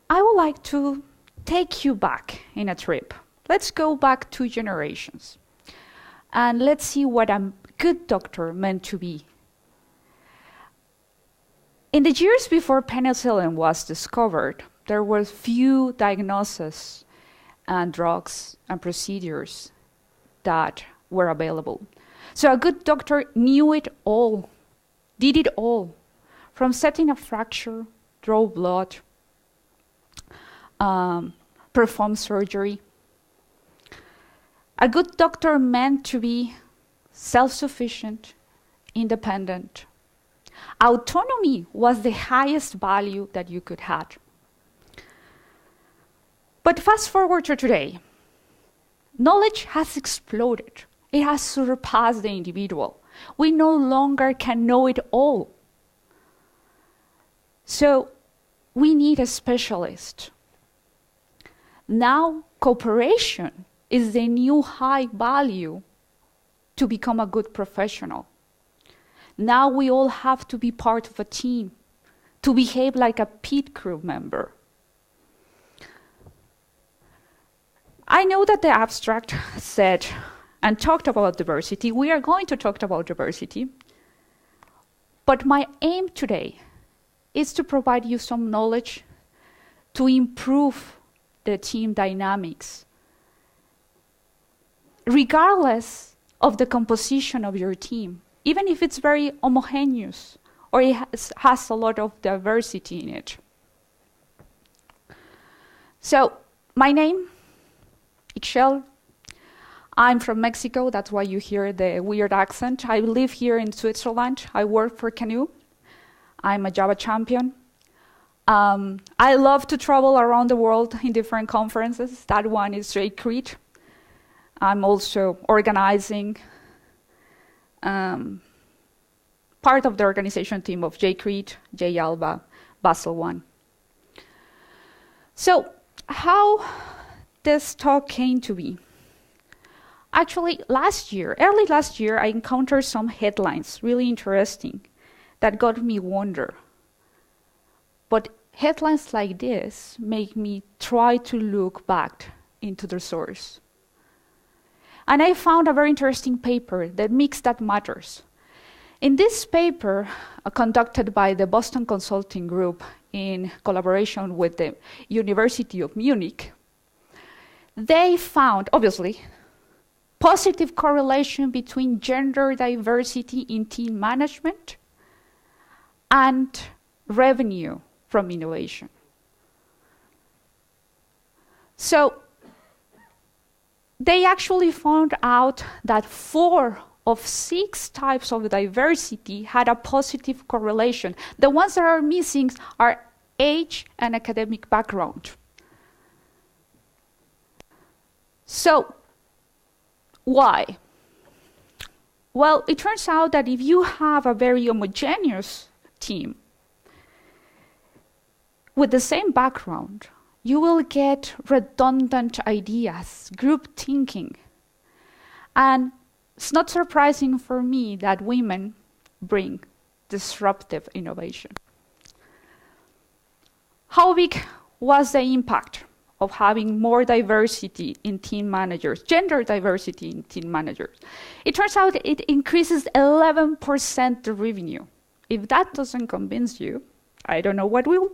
I would like to take you back in a trip. Let's go back 2 generations. And let's see what a good doctor meant to be. In the years before penicillin was discovered, there were few diagnoses and drugs and procedures that were available. So a good doctor knew it all, did it all, from setting a fracture, draw blood, perform surgery. A good doctor meant to be self-sufficient, independent. Autonomy was the highest value that you could have. But fast forward to today. Knowledge has exploded. It has surpassed the individual. We no longer can know it all. So we need a specialist. Now, cooperation is the new high value to become a good professional. Now we all have to be part of a team, to behave like a pit crew member. I know that the abstract said and talked about diversity. We are going to talk about diversity. But my aim today is to provide you some knowledge to improve the team dynamics, regardless of the composition of your team, even if it's very homogeneous or it has a lot of diversity in it. So, my name, Ix-chel. I'm from Mexico, that's why you hear the weird accent. I live here in Switzerland. I work for Canoe. I'm a Java champion. I love to travel around the world in different conferences. That one is J-Crete. I'm also organizing part of the organization team of J-Crete, J-Alba, Basel I. So, how this talk came to be? Actually, early last year, I encountered some headlines, really interesting, that got me wonder. But headlines like this make me try to look back into the source. And I found a very interesting paper that Mix That Matters. In this paper, conducted by the Boston Consulting Group in collaboration with the University of Munich, they found, obviously, positive correlation between gender diversity in team management and revenue from innovation. So they actually found out that 4 of 6 types of diversity had a positive correlation. The ones that are missing are age and academic background. So, why? Well, it turns out that if you have a very homogeneous team with the same background, you will get redundant ideas, group thinking. And it's not surprising for me that women bring disruptive innovation. How big was the impact of having more diversity in team managers, gender diversity in team managers? It turns out it increases 11% the revenue. If that doesn't convince you, I don't know what will.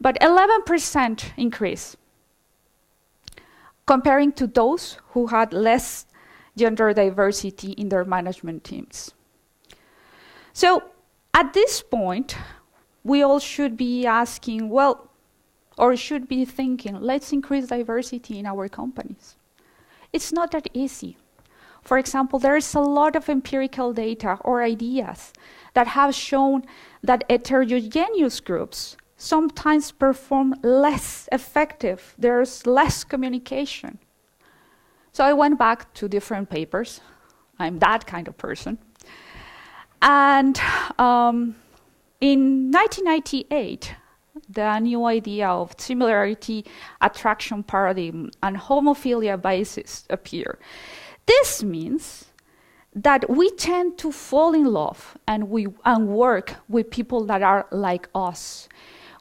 But 11% increase comparing to those who had less gender diversity in their management teams. So at this point, we all should be asking, well, or should be thinking, let's increase diversity in our companies. It's not that easy. For example, there is a lot of empirical data or ideas that have shown that heterogeneous groups sometimes perform less effective. There's less communication. So I went back to different papers. I'm that kind of person. And in 1998, the new idea of similarity attraction paradigm and homophilia basis appear. This means that we tend to fall in love and work with people that are like us.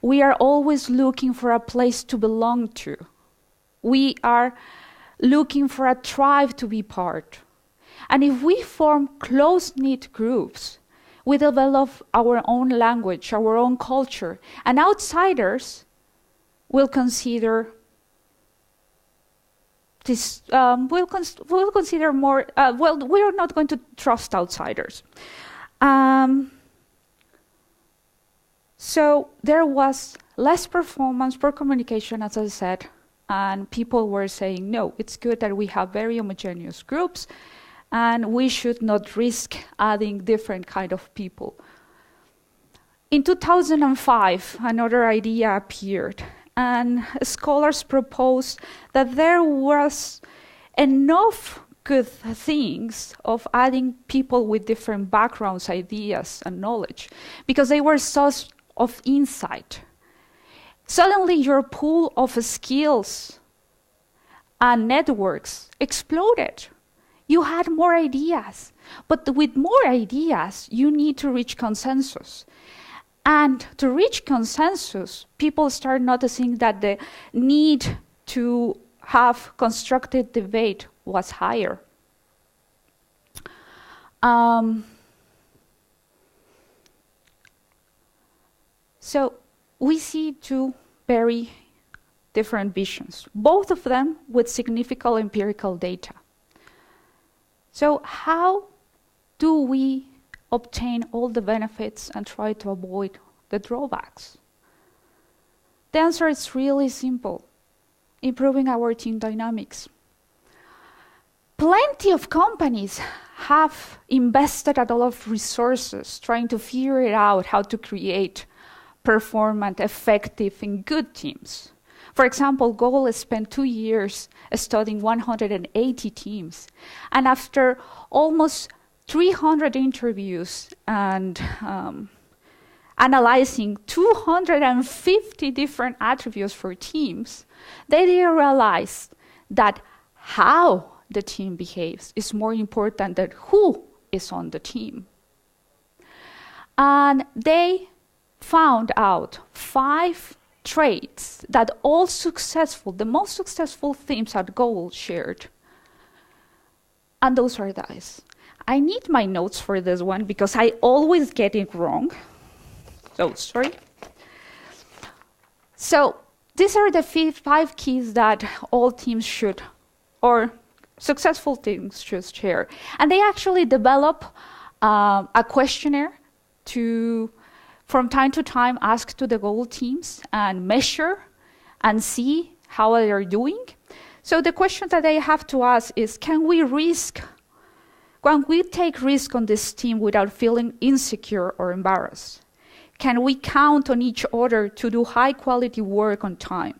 We are always looking for a place to belong to. We are looking for a tribe to be part. And if we form close-knit groups, we develop our own language, our own culture, and outsiders will consider this. We'll consider more. We are not going to trust outsiders. So there was less performance, poor communication, as I said, and people were saying, no, it's good that we have very homogeneous groups, and we should not risk adding different kind of people. In 2005, another idea appeared, and scholars proposed that there was enough good things of adding people with different backgrounds, ideas, and knowledge, because they were source of insight. Suddenly your pool of skills and networks exploded. You had more ideas, but with more ideas, you need to reach consensus. And to reach consensus, people start noticing that the need to have constructive debate was higher. So we see two very different visions, both of them with significant empirical data. So how do we obtain all the benefits and try to avoid the drawbacks? The answer is really simple: improving our team dynamics. Plenty of companies have invested a lot of resources trying to figure out how to create performant, effective, and good teams. For example, Google spent 2 years studying 180 teams, and after almost 300 interviews and analyzing 250 different attributes for teams, they realized that how the team behaves is more important than who is on the team. And they found out 5 traits that all successful, the most successful teams at Google shared. And those are these. I need my notes for this one because I always get it wrong. So, sorry. So, these are the 5 keys that all teams should, or successful teams should share. And they actually develop a questionnaire to, from time to time, ask to the Google teams and measure and see how they are doing. So the question that they have to ask is, can we take risk on this team without feeling insecure or embarrassed? Can we count on each other to do high quality work on time?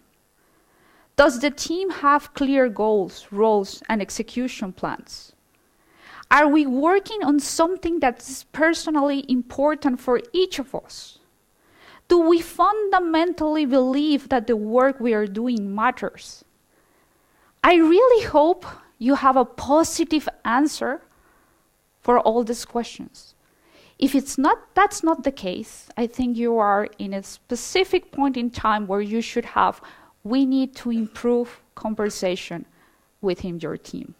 Does the team have clear goals, roles, and execution plans? Are we working on something that's personally important for each of us? Do we fundamentally believe that the work we are doing matters? I really hope you have a positive answer for all these questions. If that's not the case, I think you are in a specific point in time where you should have, we need to improve conversation within your team.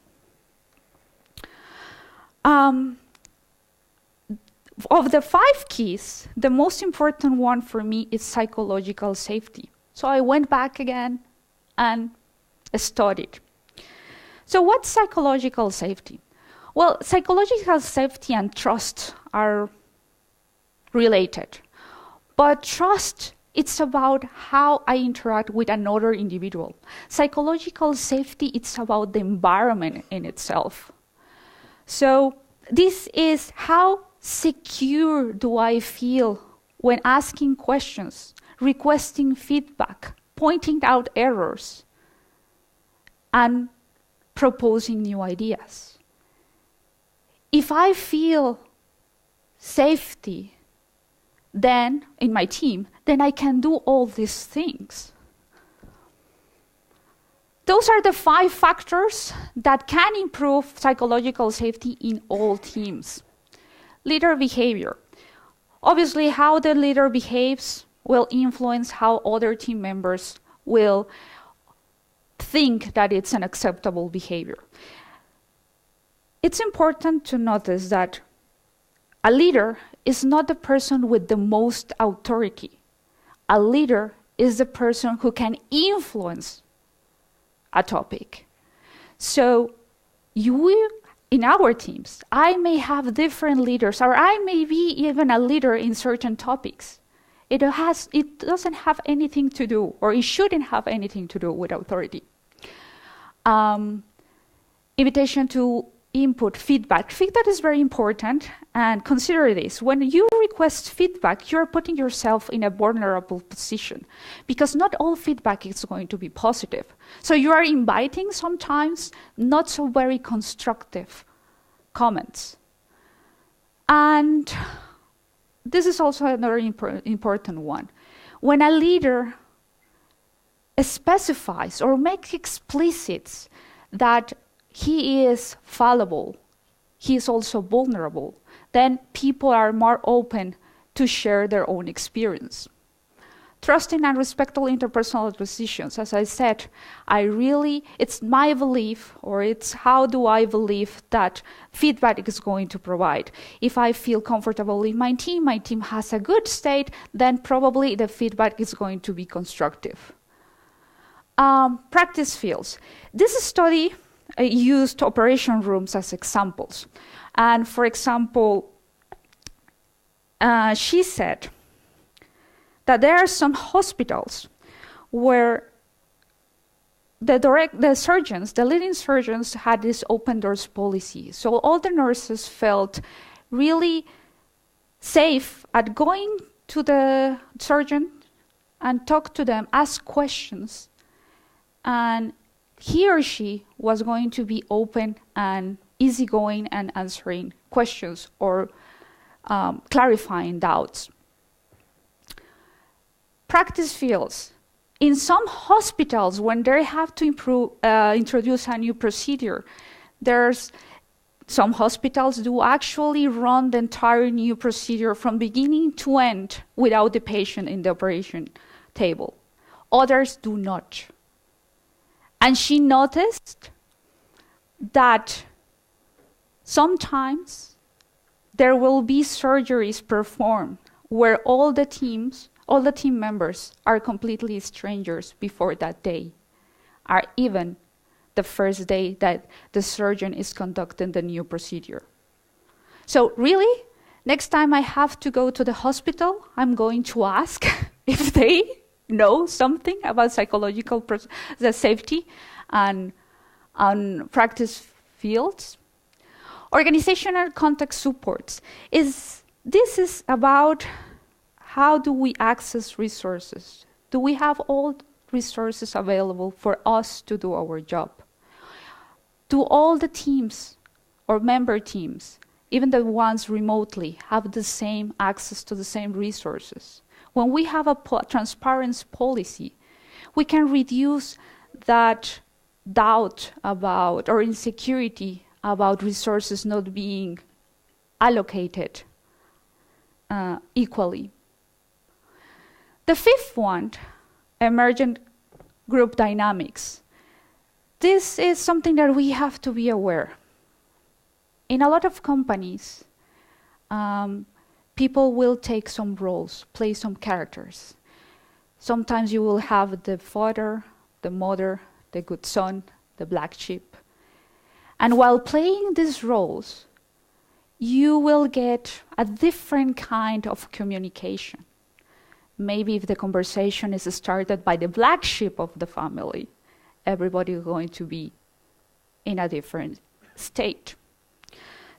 Of the 5 keys, the most important one for me is psychological safety. So I went back again and studied. So what's psychological safety? Well, psychological safety and trust are related. But trust, it's about how I interact with another individual. Psychological safety, it's about the environment in itself. So this is how secure do I feel when asking questions, requesting feedback, pointing out errors, and proposing new ideas. If I feel safety then in my team, then I can do all these things. Those are the 5 factors that can improve psychological safety in all teams. Leader behavior. Obviously, how the leader behaves will influence how other team members will think that it's an acceptable behavior. It's important to notice that a leader is not the person with the most authority. A leader is the person who can influence a topic. So in our teams, I may have different leaders, or I may be even a leader in certain topics. It doesn't have anything to do, or it shouldn't have anything to do with authority. Invitation to input, feedback. Feedback is very important, and consider this. When you request feedback, you're putting yourself in a vulnerable position, because not all feedback is going to be positive. So you are inviting sometimes not so very constructive comments. And this is also another important one. When a leader specifies or makes explicit that he is fallible, he is also vulnerable, then people are more open to share their own experience. Trusting and respectful interpersonal decisions. As I said, it's my belief, or it's how do I believe that feedback is going to provide. If I feel comfortable in my team has a good state, then probably the feedback is going to be constructive. Practice fields. This study used operation rooms as examples. And for example, she said that there are some hospitals where the leading surgeons had this open doors policy. So all the nurses felt really safe at going to the surgeon and talk to them, ask questions, and he or she was going to be open and easygoing and answering questions or clarifying doubts. Practice fields. In some hospitals, when they have to introduce a new procedure, some hospitals do actually run the entire new procedure from beginning to end without the patient in the operation table. Others do not. And she noticed that sometimes there will be surgeries performed where all the team members are completely strangers before that day, or even the first day that the surgeon is conducting the new procedure. So really, next time I have to go to the hospital, I'm going to ask if they know something about psychological the safety and practice fields. Organizational context supports. This is about how do we access resources? Do we have all resources available for us to do our job? Do all the teams or member teams, even the ones remotely, have the same access to the same resources? When we have a transparency policy, we can reduce that doubt about or insecurity about resources not being allocated equally. The fifth one, emergent group dynamics. This is something that we have to be aware. In a lot of companies, people will take some roles, play some characters. Sometimes you will have the father, the mother, the good son, the black sheep. And while playing these roles, you will get a different kind of communication. Maybe if the conversation is started by the black sheep of the family, everybody is going to be in a different state.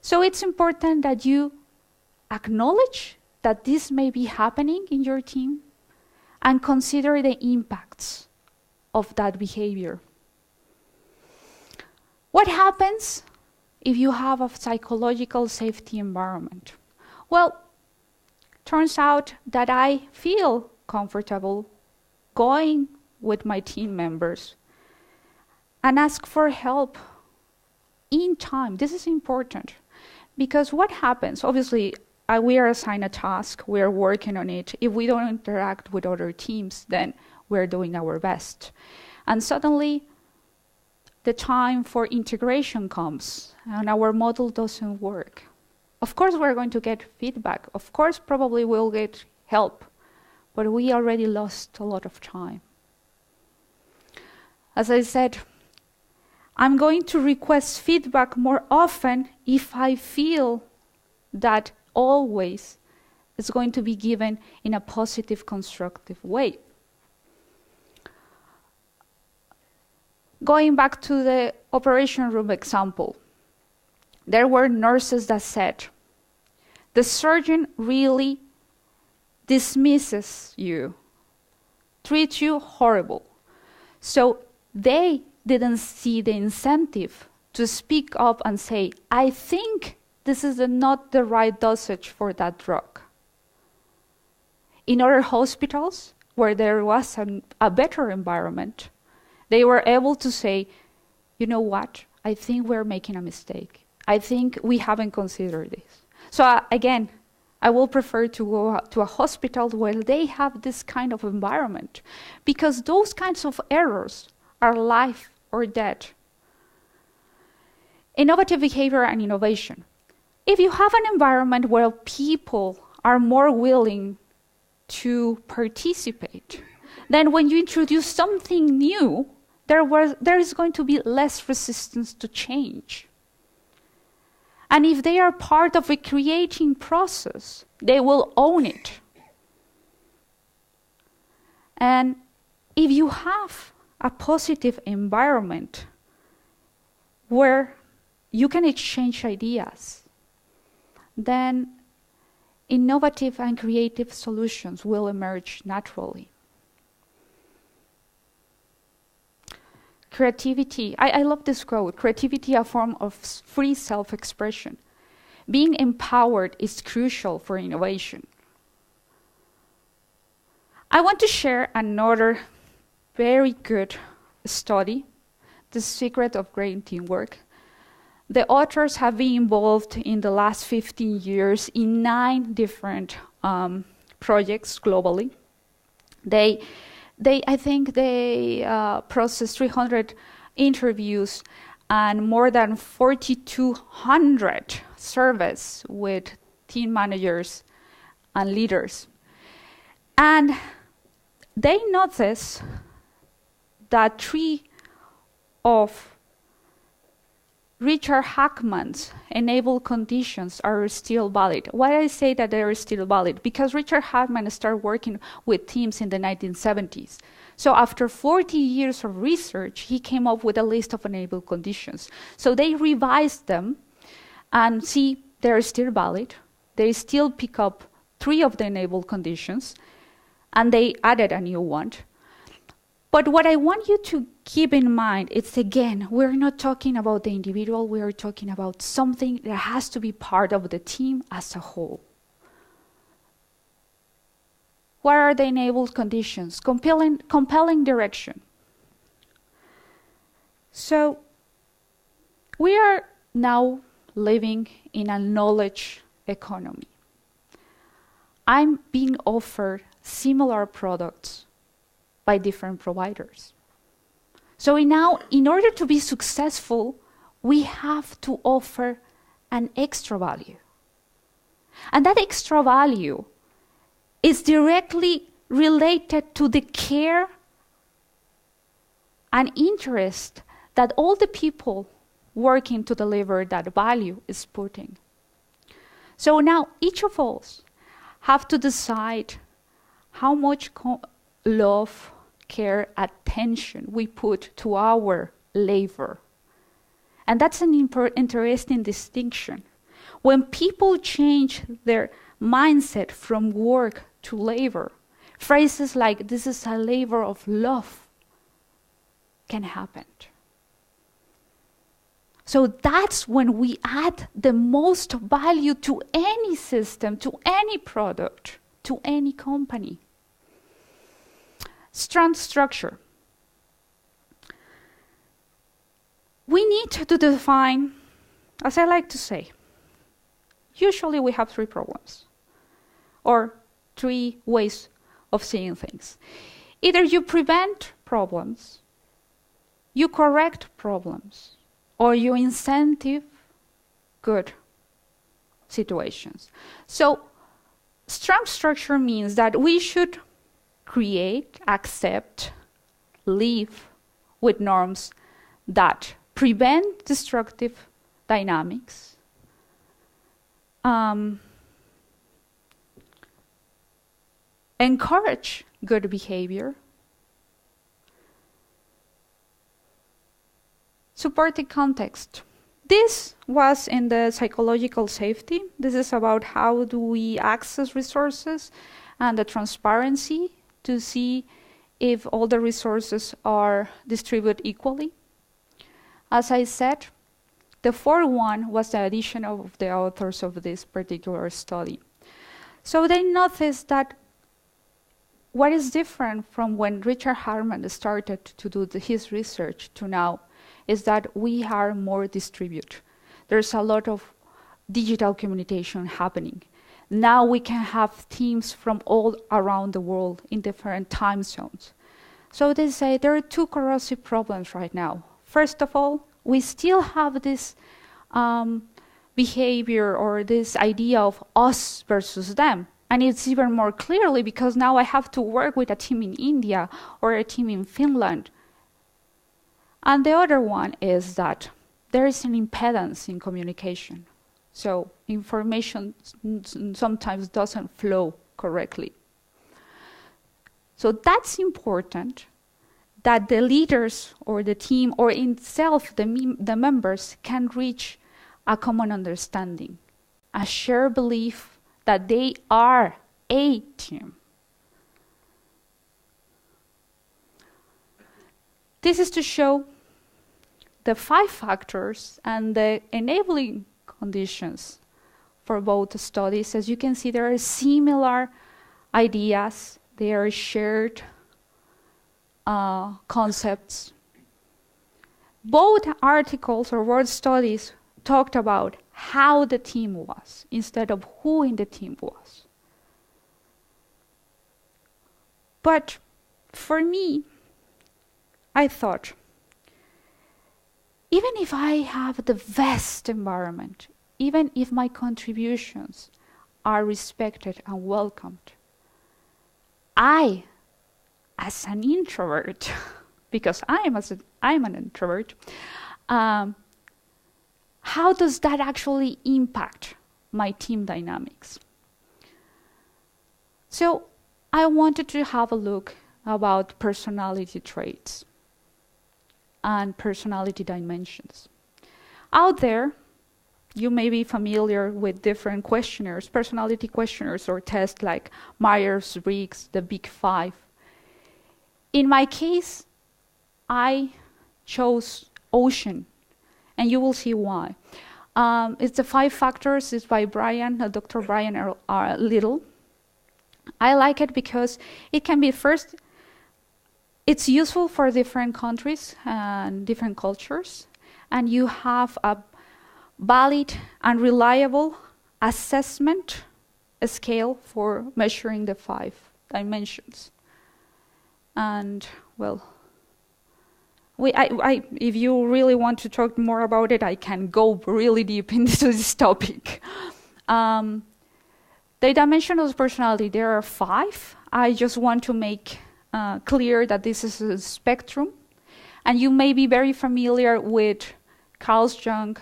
So it's important that you acknowledge that this may be happening in your team and consider the impacts of that behavior. What happens if you have a psychological safety environment? Well, turns out that I feel comfortable going with my team members and ask for help in time. This is important because what happens, obviously, we are assigned a task, we are working on it. If we don't interact with other teams, then we're doing our best. And suddenly, the time for integration comes and our model doesn't work. Of course, we're going to get feedback. Of course, probably we'll get help, but we already lost a lot of time. As I said, I'm going to request feedback more often if I feel that always it's going to be given in a positive, constructive way. Going back to the operation room example, there were nurses that said, the surgeon really dismisses you, treats you horrible. So they didn't see the incentive to speak up and say, I think this is not the right dosage for that drug. In other hospitals, where there was a better environment, they were able to say, you know what, I think we're making a mistake. I think we haven't considered this. So again, I will prefer to go to a hospital where they have this kind of environment, because those kinds of errors are life or death. Innovative behavior and innovation. If you have an environment where people are more willing to participate, then when you introduce something new, there is going to be less resistance to change. And if they are part of a creating process, they will own it. And if you have a positive environment where you can exchange ideas, then innovative and creative solutions will emerge naturally. Creativity, I love this quote, creativity, a form of free self-expression. Being empowered is crucial for innovation. I want to share another very good study, The Secret of Great Teamwork. The authors have been involved in the last 15 years in 9 different projects globally. I think they processed 300 interviews and more than 4,200 surveys with team managers and leaders. And they noticed that 3 of Richard Hackman's enable conditions are still valid. Why I say that they are still valid? Because Richard Hackman started working with teams in the 1970s. So after 40 years of research, he came up with a list of enable conditions. So they revised them and see they're still valid. They still pick up 3 of the enable conditions, and they added a new one. But what I want you to keep in mind is, again, we're not talking about the individual, we are talking about something that has to be part of the team as a whole. What are the enabled conditions? Compelling direction. So we are now living in a knowledge economy. I'm being offered similar products by different providers. So now, in order to be successful, we have to offer an extra value. And that extra value is directly related to the care and interest that all the people working to deliver that value is putting. So now, each of us have to decide how much love, care, attention we put to our labor. And that's an interesting distinction. When people change their mindset from work to labor, phrases like, this is a labor of love, can happen. So that's when we add the most value to any system, to any product, to any company. Strong structure. we need to define, as I like to say, usually we have three problems, or three ways of seeing things. Either you prevent problems, you correct problems, or you incentive good situations. So strong structure means that we should create, accept, live with norms that prevent destructive dynamics, encourage good behavior, support the context. This was in the psychological safety. This is about how do we access resources and the transparency to see if all the resources are distributed equally. As I said, the fourth one was the addition of the authors of this particular study. So they noticed that what is different from when Richard Harman started to do his research to now is that we are more distributed. There's a lot of digital communication happening. Now we can have teams from all around the world in different time zones. So they say there are two corrosive problems right now. First of all, we still have this behavior or this idea of us versus them. And it's even more clearly because now I have to work with a team in India or a team in Finland. And the other one is that there is an impedance in communication. So information sometimes doesn't flow correctly. So that's important that the leaders or the team or in itself the members can reach a common understanding, a shared belief that they are a team. This is to show the 5 factors and the enabling conditions for both studies. As you can see, there are similar ideas, they are shared concepts. Both articles or word studies talked about how the team was instead of who in the team was. But for me, I thought, even if I have the best environment, even if my contributions are respected and welcomed, I, as an introvert, because I'm an introvert, how does that actually impact my team dynamics? So I wanted to have a look about personality traits and personality dimensions. Out there, you may be familiar with different questionnaires, personality questionnaires or tests like Myers-Briggs, the Big Five. In my case, I chose Ocean, and you will see why. It's the 5 factors. It's by Dr. Brian Little. I like it because it can be first, it's useful for different countries and different cultures, and you have a valid and reliable assessment scale for measuring the 5 dimensions. And well, if you really want to talk more about it, I can go really deep into this topic. The dimensions of personality, there are 5. I just want to make clear that this is a spectrum. And you may be very familiar with Carl Jung's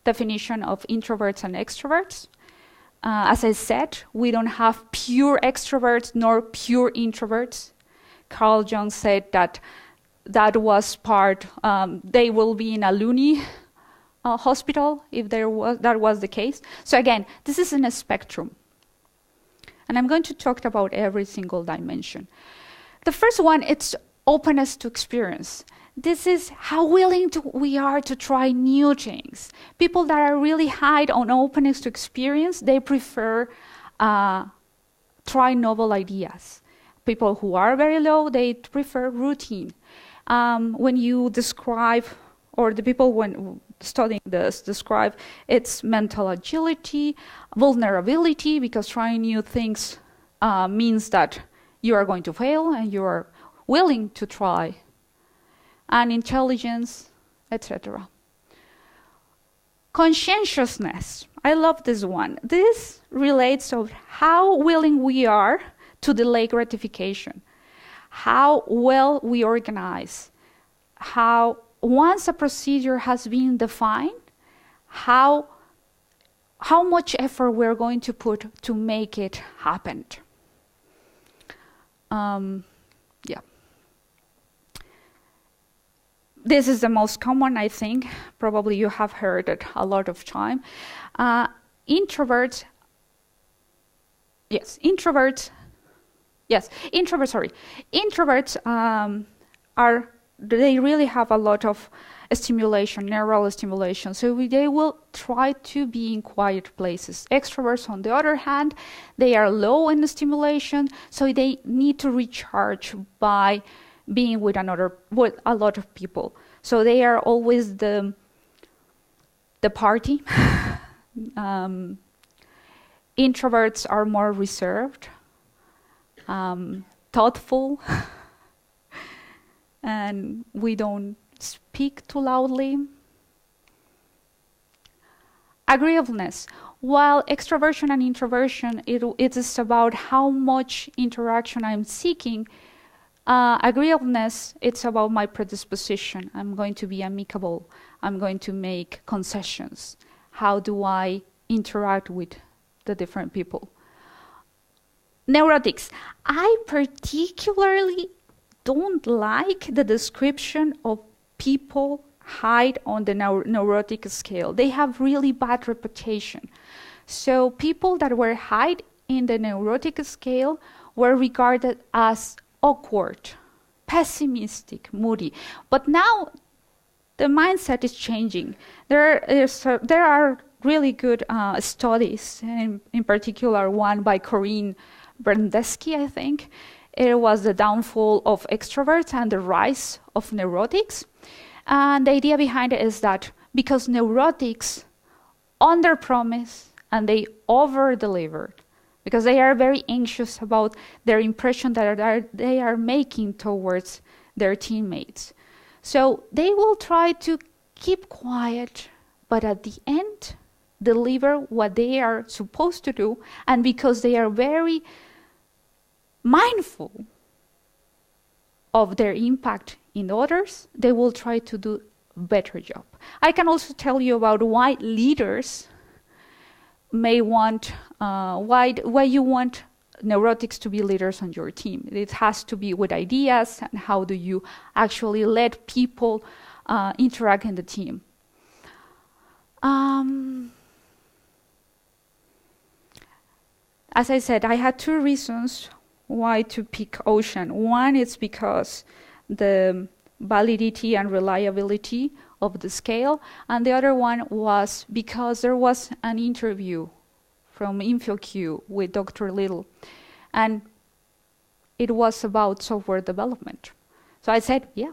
definition of introverts and extroverts. As I said, we don't have pure extroverts nor pure introverts. Carl Jung said that was part, they will be in a loony hospital if that was the case. So again, this is in a spectrum. And I'm going to talk about every single dimension. The first one, it's openness to experience. This is how willing we are to try new things. People that are really high on openness to experience, they prefer try novel ideas. People who are very low, they prefer routine. When you describe or the people when studying this describe it's mental agility, vulnerability, because trying new things means that you are going to fail and you are willing to try, and intelligence, etc. Conscientiousness. I love this one. This relates to how willing we are to delay gratification, how well we organize, how once a procedure has been defined, how much effort we're going to put to make it happen. Yeah. This is the most common, I think. Probably you have heard it a lot of time. Introverts, they really have a lot of stimulation, neural stimulation. So they will try to be in quiet places. Extroverts, on the other hand, they are low in stimulation, so they need to recharge by being with a lot of people. So they are always the party. Introverts are more reserved, thoughtful, and we don't speak too loudly. Agreeableness. While extroversion and introversion, it is about how much interaction I'm seeking, agreeableness, it's about my predisposition. I'm going to be amicable. I'm going to make concessions. How do I interact with the different people? Neurotics. I particularly don't like the description of people high on the neurotic scale. They have really bad reputation. So people that were high in the neurotic scale were regarded as awkward, pessimistic, moody. But now the mindset is changing. There are really good studies, in particular one by Corinne Berndeski, I think. It was the downfall of extroverts and the rise of neurotics. And the idea behind it is that because neurotics under-promise and they over-deliver, because they are very anxious about their impression that they are making towards their teammates. So they will try to keep quiet, but at the end, deliver what they are supposed to do. And because they are very mindful of their impact in others, they will try to do a better job. I can also tell you about why leaders may want, why you want neurotics to be leaders on your team. It has to be with ideas and how do you actually let people interact in the team. As I said, I had two reasons why to pick ocean. One is because the validity and reliability of the scale, and the other one was because there was an interview from InfoQ with Dr. Little, and it was about software development. So I said, yeah,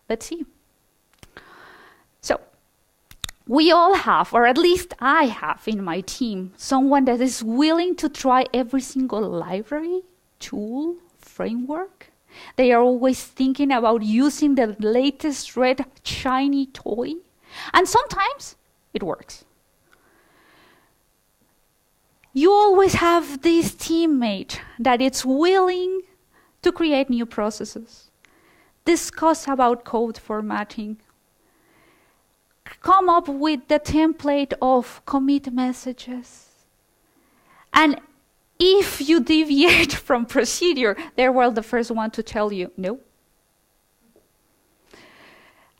let's see. So we all have, or at least I have in my team, someone that is willing to try every single library, tool, framework. They are always thinking about using the latest red shiny toy. And sometimes it works. You always have this teammate that is willing to create new processes, discuss about code formatting, come up with the template of commit messages. And if you deviate from procedure, they were the first one to tell you, no.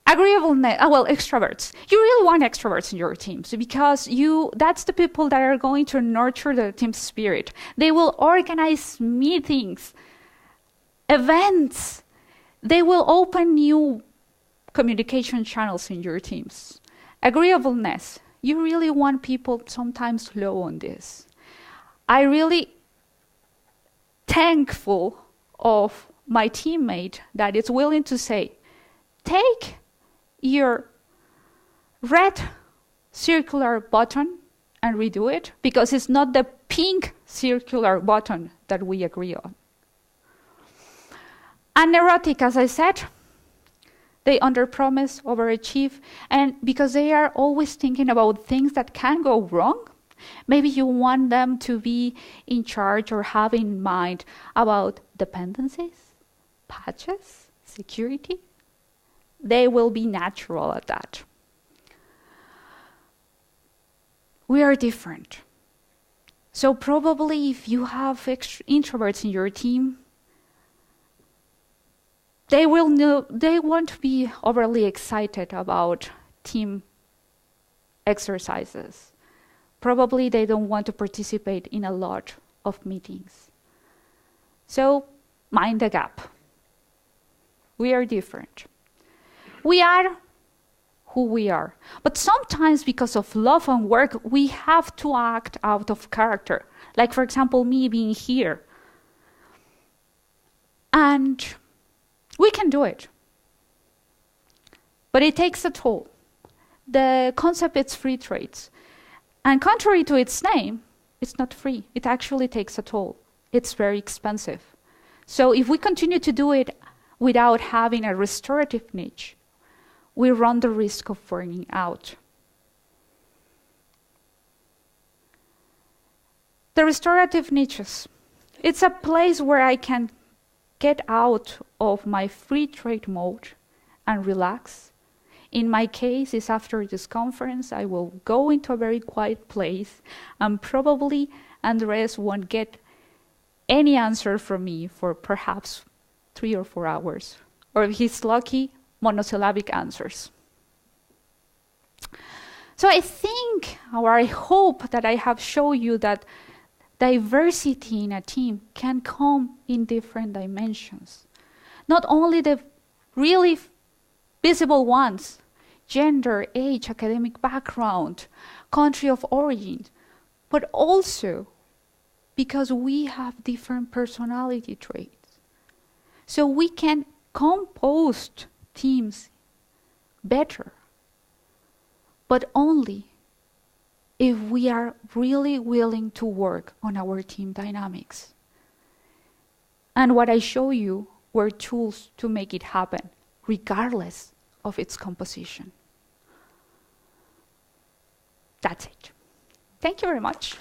Agreeableness, extroverts. You really want extroverts in your teams because that's the people that are going to nurture the team spirit. They will organize meetings, events. They will open new communication channels in your teams. Agreeableness. You really want people sometimes low on this. I really thankful of my teammate that is willing to say, take your red circular button and redo it, because it's not the pink circular button that we agree on. And neurotic, as I said, they underpromise, overachieve, and because they are always thinking about things that can go wrong, maybe you want them to be in charge or have in mind about dependencies, patches, security. They will be natural at that. We are different. So probably if you have introverts in your team, they won't be overly excited about team exercises. Probably they don't want to participate in a lot of meetings. So mind the gap. We are different. We are who we are. But sometimes because of love and work, we have to act out of character. Like, for example, me being here. And we can do it. But it takes a toll. The concept is free trades. And contrary to its name, it's not free. It actually takes a toll. It's very expensive. So if we continue to do it without having a restorative niche, we run the risk of burning out. The restorative niches. It's a place where I can get out of my free trade mode and relax. In my case, is after this conference, I will go into a very quiet place, and probably Andres won't get any answer from me for perhaps 3 or 4 hours. Or if he's lucky, monosyllabic answers. So I think, or I hope that I have shown you that diversity in a team can come in different dimensions. Not only the really visible ones, gender, age, academic background, country of origin, but also because we have different personality traits. So we can compose teams better, but only if we are really willing to work on our team dynamics. And what I show you were tools to make it happen, regardless of its composition. That's it. Thank you very much.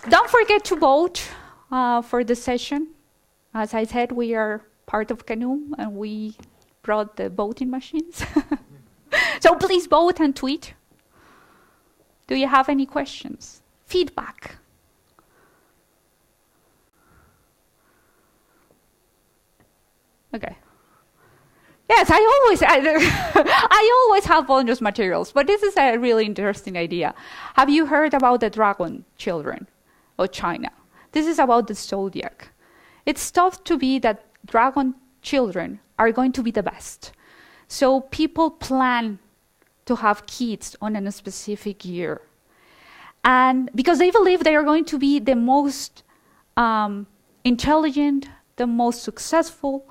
Don't forget to vote for the session. As I said, we are part of Canoe, and we brought the voting machines. So please vote and tweet. Do you have any questions? Feedback? Okay. Yes, I always have bonus materials, but this is a really interesting idea. Have you heard about the dragon children of China? This is about the zodiac. It's thought to be that dragon children are going to be the best. So people plan to have kids on a specific year. And because they believe they are going to be the most intelligent, the most successful,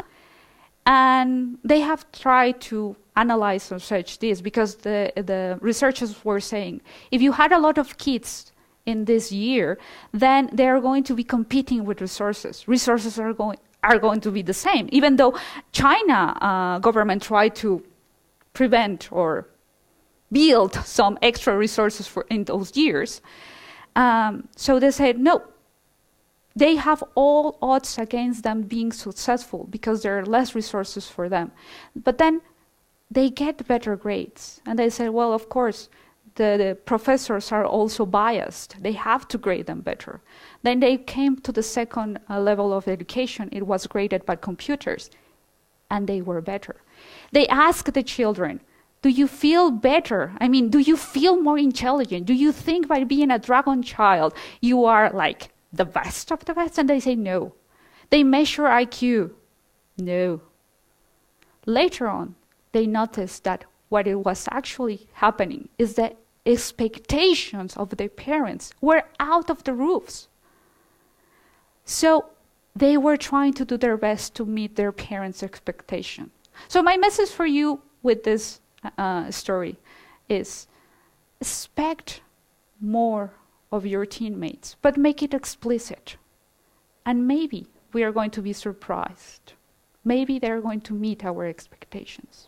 and they have tried to analyze and search this, because the researchers were saying, if you had a lot of kids in this year, then they are going to be competing with resources. Resources are going to be the same, even though China government tried to prevent or build some extra resources in those years. So they said, no, they have all odds against them being successful because there are less resources for them. But then they get better grades. And they said, well, of course, the professors are also biased. They have to grade them better. Then they came to the second level of education. It was graded by computers, and they were better. They asked the children, do you feel better? I mean, do you feel more intelligent? Do you think by being a dragon child, you are like the best of the best? And they say no. They measure IQ. No. Later on, they noticed that what it was actually happening is that expectations of their parents were out of the roofs. So they were trying to do their best to meet their parents' expectation. So my message for you with this story is expect more of your teammates, but make it explicit. And maybe we are going to be surprised. Maybe they're going to meet our expectations.